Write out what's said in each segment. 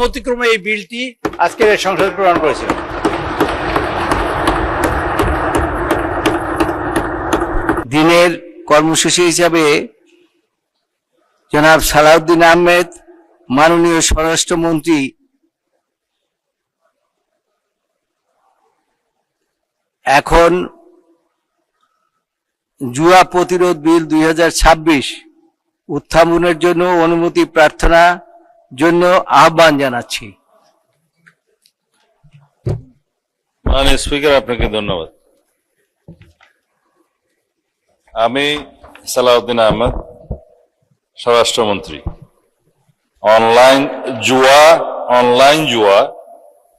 সর্বসম্মতিক্রমে এই বিলটি আজকের সংসদে প্রণয়ন করেছে। দিনের কর্মসূচি হিসাবে জনাব সালাউদ্দিন আহমেদ মাননীয় স্বরাষ্ট্রমন্ত্রী এখন জুয়া প্রতিরোধ বিল 2026 উত্থাপনের জন্য অনুমতি প্রার্থনা জন্য আহ্বান জানাচ্ছি। মাননীয় স্পিকার, আপনাকে ধন্যবাদ। আমি সালাউদ্দিন আহমেদ, স্বরাষ্ট্রমন্ত্রী, অনলাইন জুয়া,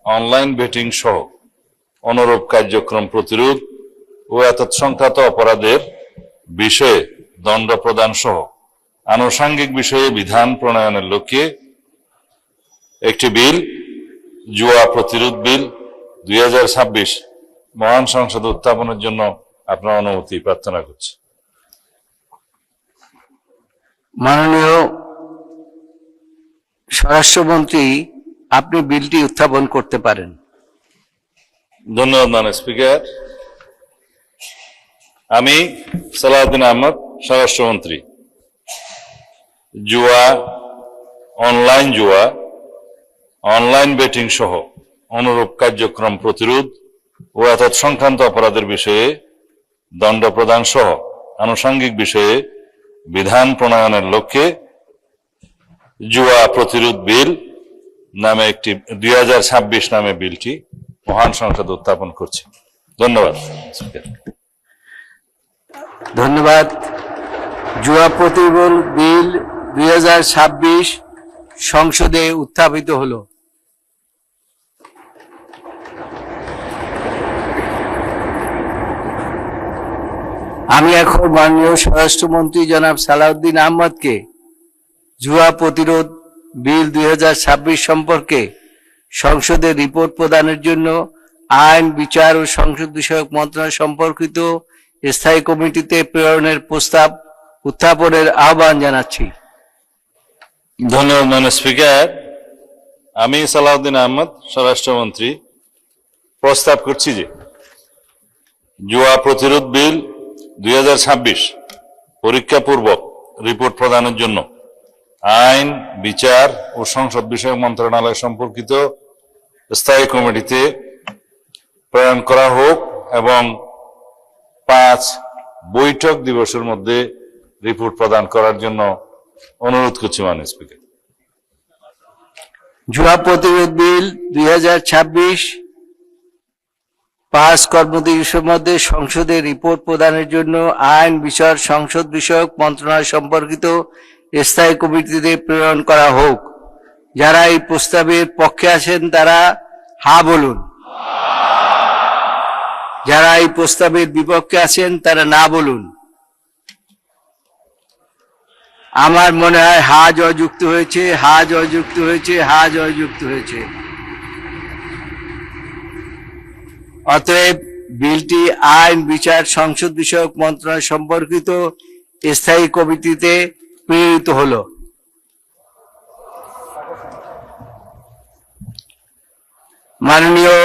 অনলাইন বেটিং সহ অনুরূপ কার্যক্রম প্রতিরোধ ও এতৎসংক্রান্ত অপরাধের বিষয়ে দণ্ড প্রদান সহ আনুষঙ্গিক বিষয়ে বিধান প্রণয়নের লক্ষ্যে একটি বিল, জুয়া প্রতিরোধ বিল 2026 মহান সংসদে উত্থাপনের জন্য আপনার অনুমতি প্রার্থনা করছি। মাননীয় স্বরাষ্ট্রমন্ত্রী, আপনি বিলটি উত্থাপন করতে পারেন। ধন্যবাদ মাননীয় স্পিকার। আমি সালাউদ্দিন আহমেদ, স্বরাষ্ট্রমন্ত্রী, জুয়া, অনলাইন বেটিং সহ অনুরূপ কার্যক্রম প্রতিরোধ ও এতৎসংক্রান্ত অপরাধের বিষয়ে দণ্ড প্রদান সহ আনুষঙ্গিক বিষয়ে বিধান প্রণয়নের লক্ষ্যে জুয়া প্রতিরোধ বিল নামে একটি 2026 নামে বিলটি মহান সংসদে উত্থাপন করছি। ধন্যবাদ। ধন্যবাদ। জুয়া প্রতিরোধ বিল 2026 সংসদে উত্থাপিত হলো। আমি এখন মাননীয় স্বরাষ্ট্রমন্ত্রী জনাব সালাউদ্দিন আহমদকে জুয়া প্রতিরোধ বিল 2026 সম্পর্কে সংসদে রিপোর্ট প্রদানের জন্য আইন, বিচার ও সংসদ বিষয়ক মন্ত্রণালয় সম্পর্কিত স্থায়ী কমিটিতে প্রেরণের প্রস্তাব উত্থাপনের আহ্বান জানাচ্ছি। ধন্যবাদ মাননীয় স্পিকার। আমি সালাউদ্দিন আহমেদ, স্বরাষ্ট্রমন্ত্রী, প্রস্তাব করছি যে জুয়া প্রতিরোধ বিল 2026 পরীক্ষাপূর্বক রিপোর্ট প্রদানের জন্য আইন, বিচার ও সংসদ বিষয়ক মন্ত্রণালয় সম্পর্কিত স্থায়ী কমিটিতে প্রেরণ করা হোক এবং 5 বৈঠক দিবসের মধ্যে রিপোর্ট প্রদান করার জন্য অনুরোধ করছি মাননীয় স্পিকার। জুয়া প্রতিরোধ বিল 2026 5 কর্মদিবসের মধ্যে সংসদে রিপোর্ট প্রদানের জন্য আইন, বিচার, সংসদ বিষয়ক মন্ত্রণালয় সম্পর্কিত স্থায়ী কমিটিতে প্রেরণ করা হোক। যারা এই প্রস্তাবের পক্ষে আছেন তারা হা বলুন। যারা এই প্রস্তাবের বিপক্ষে আছেন তারা না বলুন। আমার মনে হয় হা জয়যুক্ত হয়েছে, হা জয়যুক্ত হয়েছে, হা জয়যুক্ত হয়েছে। অতএব বিলটি আইন, বিচার, সংসদ বিষয়ক মন্ত্রণালয় সম্পর্কিত স্থায়ী কমিটিতে প্রেরিত হলো। মাননীয়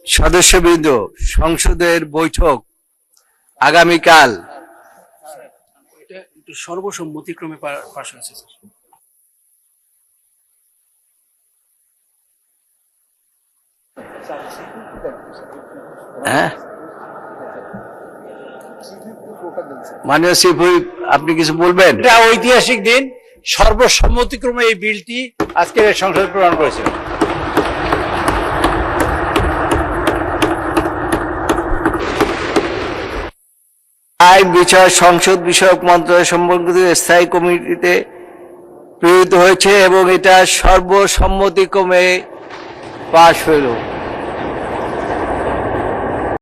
সদস্যবৃন্দ, সংসদের বৈঠক আগামীকাল সর্বসম্মতিক্রমে পাশ হয়েছে। হ্যাঁ, মাননীয় চিফ হুইপ, আপনি কিছু বলবেন? এটা ঐতিহাসিক দিন, সর্বসম্মতিক্রমে এই বিলটি আজকের সংসদে প্রণয়ন করেছে। আইন, বিচার, সংসদ বিষয়ক মন্ত্রণালয় সম্পর্কিত স্থায়ী কমিটিতে প্রেরিত হয়েছে এবং এটা সর্বসম্মতিক্রমে পাশ হলো।